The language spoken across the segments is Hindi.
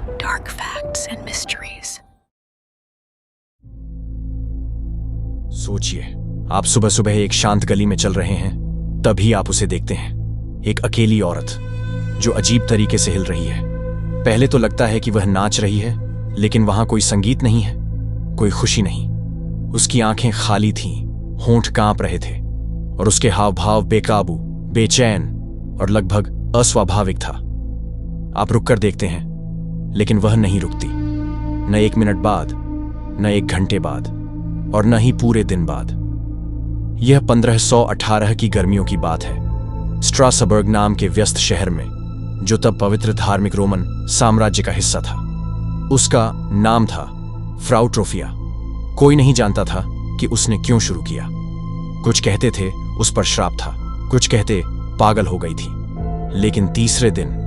dark facts and mysteries. सोचिए, आप सुबह सुबह एक शांत गली में चल रहे हैं, तभी आप उसे देखते हैं, एक अकेली औरत जो अजीब तरीके से हिल रही है। पहले तो लगता है कि वह नाच रही है, लेकिन वहां कोई संगीत नहीं है, कोई खुशी नहीं। उसकी आंखें खाली थीं, होंठ कांप रहे थे और उसके हाव भाव बेकाबू, बेचैन और लगभग अस्वाभाविक था। आप रुककर देखते हैं, लेकिन वह नहीं रुकती, न 1 मिनट बाद, न 1 घंटे बाद और न ही पूरे दिन बाद। यह 1518 की गर्मियों की बात है, स्ट्रासबर्ग नाम के व्यस्त शहर में, जो तब पवित्र धार्मिक रोमन साम्राज्य का हिस्सा था। उसका नाम था फ्राउ ट्रोफिया। कोई नहीं जानता था कि उसने क्यों शुरू किया। कुछ कहते थे उस पर श्राप था, कुछ कहते पागल हो गई थी। लेकिन तीसरे दिन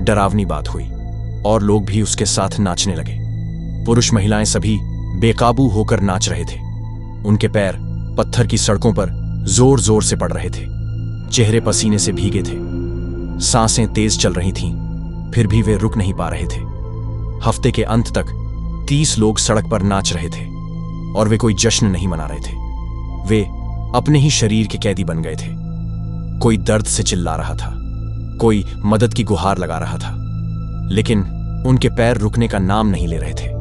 डरावनी बात हुई और लोग भी उसके साथ नाचने लगे। पुरुष महिलाएं सभी बेकाबू होकर नाच रहे थे। उनके पैर पत्थर की सड़कों पर जोर जोर से पड़ रहे थे, चेहरे पसीने से भीगे थे, सांसें तेज चल रही थीं, फिर भी वे रुक नहीं पा रहे थे। हफ्ते के अंत तक 30 लोग सड़क पर नाच रहे थे और वे कोई जश्न नहीं मना रहे थे। वे अपने ही शरीर के कैदी बन गए थे। कोई दर्द से चिल्ला रहा था, कोई मदद की गुहार लगा रहा था, लेकिन उनके पैर रुकने का नाम नहीं ले रहे थे।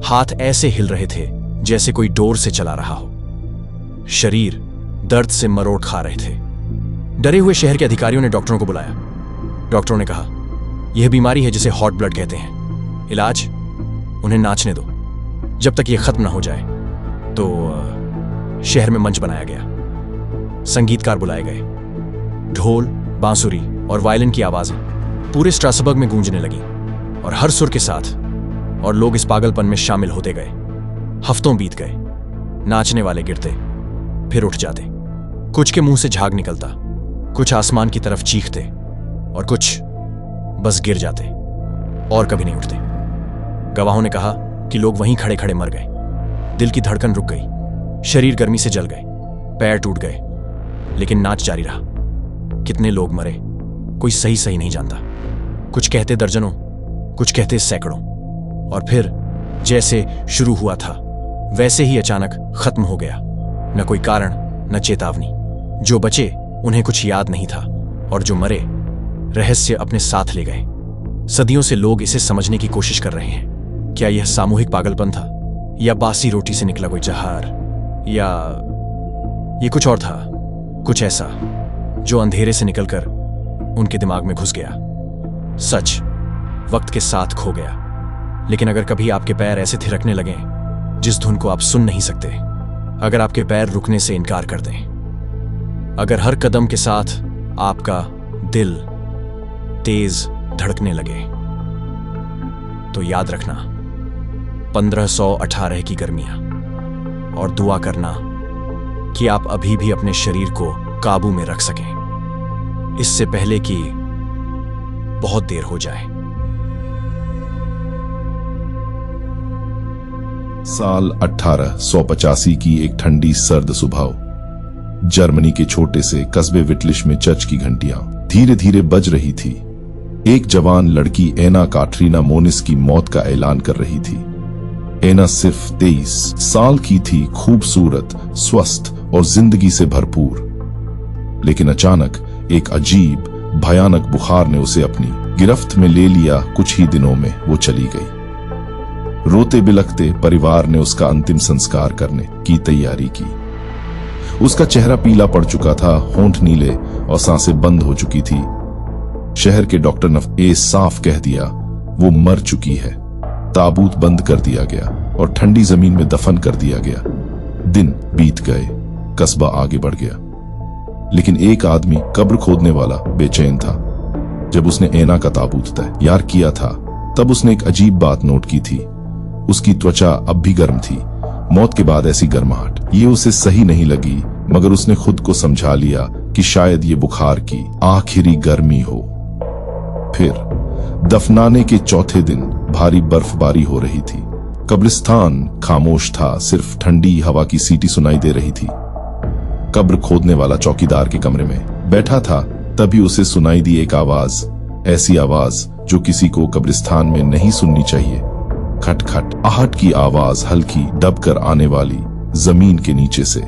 हाथ ऐसे हिल रहे थे जैसे कोई डोर से चला रहा हो। शरीर दर्द से मरोड़ खा रहे थे। डरे हुए शहर के अधिकारियों ने डॉक्टरों को बुलाया। डॉक्टरों ने कहा, यह बीमारी है जिसे हॉट ब्लड कहते हैं। इलाज, उन्हें नाचने दो जब तक यह खत्म ना हो जाए। तो शहर में मंच बनाया गया, संगीतकार बुलाए गए। ढोल, बांसुरी और वायलिन की आवाजें पूरे स्ट्रासबर्ग में गूंजने लगी और हर सुर के साथ, और लोग इस पागलपन में शामिल होते गए। हफ्तों बीत गए। नाचने वाले गिरते, फिर उठ जाते। कुछ के मुंह से झाग निकलता, कुछ आसमान की तरफ चीखते और कुछ बस गिर जाते और कभी नहीं उठते। गवाहों ने कहा कि लोग वहीं खड़े खड़े मर गए। दिल की धड़कन रुक गई, शरीर गर्मी से जल गए, पैर टूट गए, लेकिन नाच जारी रहा। कितने लोग मरे कोई सही नहीं जानता। कुछ कहते दर्जनों, कुछ कहते सैकड़ों, और फिर जैसे शुरू हुआ था वैसे ही अचानक खत्म हो गया। न कोई कारण, न चेतावनी। जो बचे उन्हें कुछ याद नहीं था, और जो मरे रहस्य अपने साथ ले गए। सदियों से लोग इसे समझने की कोशिश कर रहे हैं। क्या यह सामूहिक पागलपन था, या बासी रोटी से निकला कोई जहर, या ये कुछ और था, कुछ ऐसा जो अंधेरे से निकलकर उनके दिमाग में घुस गया। सच वक्त के साथ खो गया। लेकिन अगर कभी आपके पैर ऐसे थिरकने लगें जिस धुन को आप सुन नहीं सकते, अगर आपके पैर रुकने से इनकार कर दें, अगर हर कदम के साथ आपका दिल तेज धड़कने लगे, तो याद रखना 1518 की गर्मियां, और दुआ करना कि आप अभी भी अपने शरीर को काबू में रख सकें, इससे पहले कि बहुत देर हो जाए। साल 1885 की एक ठंडी सर्द सुबह, जर्मनी के छोटे से कस्बे विटलिश में चर्च की घंटियां धीरे धीरे बज रही थी। एक जवान लड़की एना काटरीना मोनिस की मौत का ऐलान कर रही थी। एना सिर्फ 23 साल की थी, खूबसूरत, स्वस्थ और जिंदगी से भरपूर। लेकिन अचानक एक अजीब भयानक बुखार ने उसे अपनी गिरफ्त में ले लिया। कुछ ही दिनों में वो चली गई। रोते बिलखते परिवार ने उसका अंतिम संस्कार करने की तैयारी की। उसका चेहरा पीला पड़ चुका था, होंठ नीले और सांसें बंद हो चुकी थी। शहर के डॉक्टर ने साफ कह दिया वो मर चुकी है। ताबूत बंद कर दिया गया और ठंडी जमीन में दफन कर दिया गया। दिन बीत गए, कस्बा आगे बढ़ गया, लेकिन एक आदमी कब्र खोदने वाला बेचैन था। जब उसने एना का ताबूत तैयार किया था, तब उसने एक अजीब बात नोट की थी। उसकी त्वचा अब भी गर्म थी। मौत के बाद ऐसी गर्माहट, ये उसे सही नहीं लगी, मगर उसने खुद को समझा लिया कि शायद ये बुखार की आखिरी गर्मी हो। फिर दफनाने के चौथे दिन भारी बर्फबारी हो रही थी। कब्रिस्तान खामोश था, सिर्फ ठंडी हवा की सीटी सुनाई दे रही थी। कब्र खोदने वाला चौकीदार के कमरे में बैठा था, तभी उसे सुनाई दी एक आवाज, ऐसी आवाज जो किसी को कब्रिस्तान में नहीं सुननी चाहिए। खटखट आहट की आवाज हल्की दबकर आने वाली जमीन के नीचे से।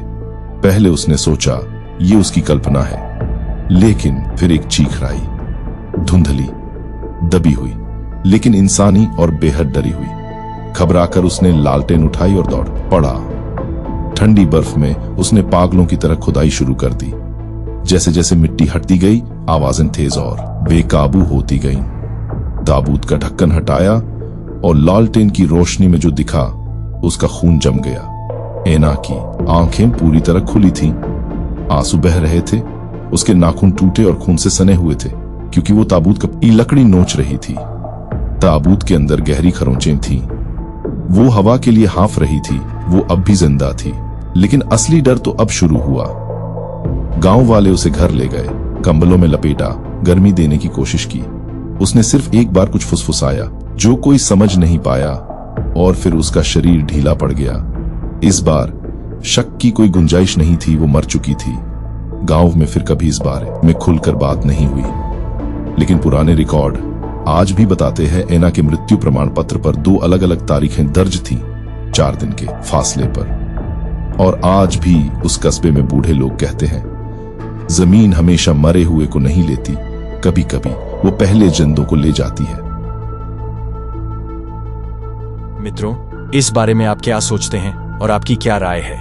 पहले उसने सोचा ये उसकी कल्पना है, लेकिन फिर एक चीख आई, धुंधली, दबी हुई, लेकिन इंसानी और बेहद डरी हुई। घबराकर उसने लालटेन उठाई और दौड़ पड़ा। ठंडी बर्फ में उसने पागलों की तरह खुदाई शुरू कर दी। जैसे जैसे मिट्टी हटती गई, आवाजें तेज और बेकाबू होती गईं। ताबूत का ढक्कन हटाया और लालटेन की रोशनी में जो दिखा उसका खून जम गया। एना की आंखें पूरी तरह खुली थीं, आंसू बह रहे थे, उसके नाखून टूटे और खून से सने हुए थे, क्योंकि वो ताबूत की लकड़ी नोच रही थी। ताबूत के अंदर गहरी खरोंचें थीं। वो हवा के लिए हाँफ रही थी। वो अब भी जिंदा थी, लेकिन असली डर तो अब शुरू हुआ। गांव वाले उसे घर ले गए, कंबलों में लपेटा, गर्मी देने की कोशिश की। उसने सिर्फ एक बार कुछ फुसफुसाया, जो कोई समझ नहीं पाया, और फिर उसका शरीर ढीला पड़ गया। इस बार शक की कोई गुंजाइश नहीं थी, वो मर चुकी थी। गांव में फिर कभी इस बारे में खुलकर बात नहीं हुई, लेकिन पुराने रिकॉर्ड आज भी बताते हैं एना के मृत्यु प्रमाण पत्र पर 2 अलग अलग तारीखें दर्ज थीं, 4 दिन के फासले पर। और आज भी उस कस्बे में बूढ़े लोग कहते हैं, जमीन हमेशा मरे हुए को नहीं लेती, कभी कभी वो पहले जिंदों को ले जाती है। मित्रों, इस बारे में आप क्या सोचते हैं और आपकी क्या राय है,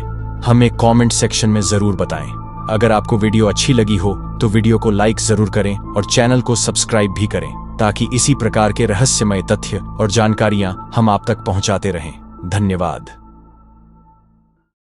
हमें कमेंट सेक्शन में जरूर बताएं। अगर आपको वीडियो अच्छी लगी हो तो वीडियो को लाइक जरूर करें और चैनल को सब्सक्राइब भी करें, ताकि इसी प्रकार के रहस्यमय तथ्य और जानकारियां हम आप तक पहुंचाते रहें। धन्यवाद।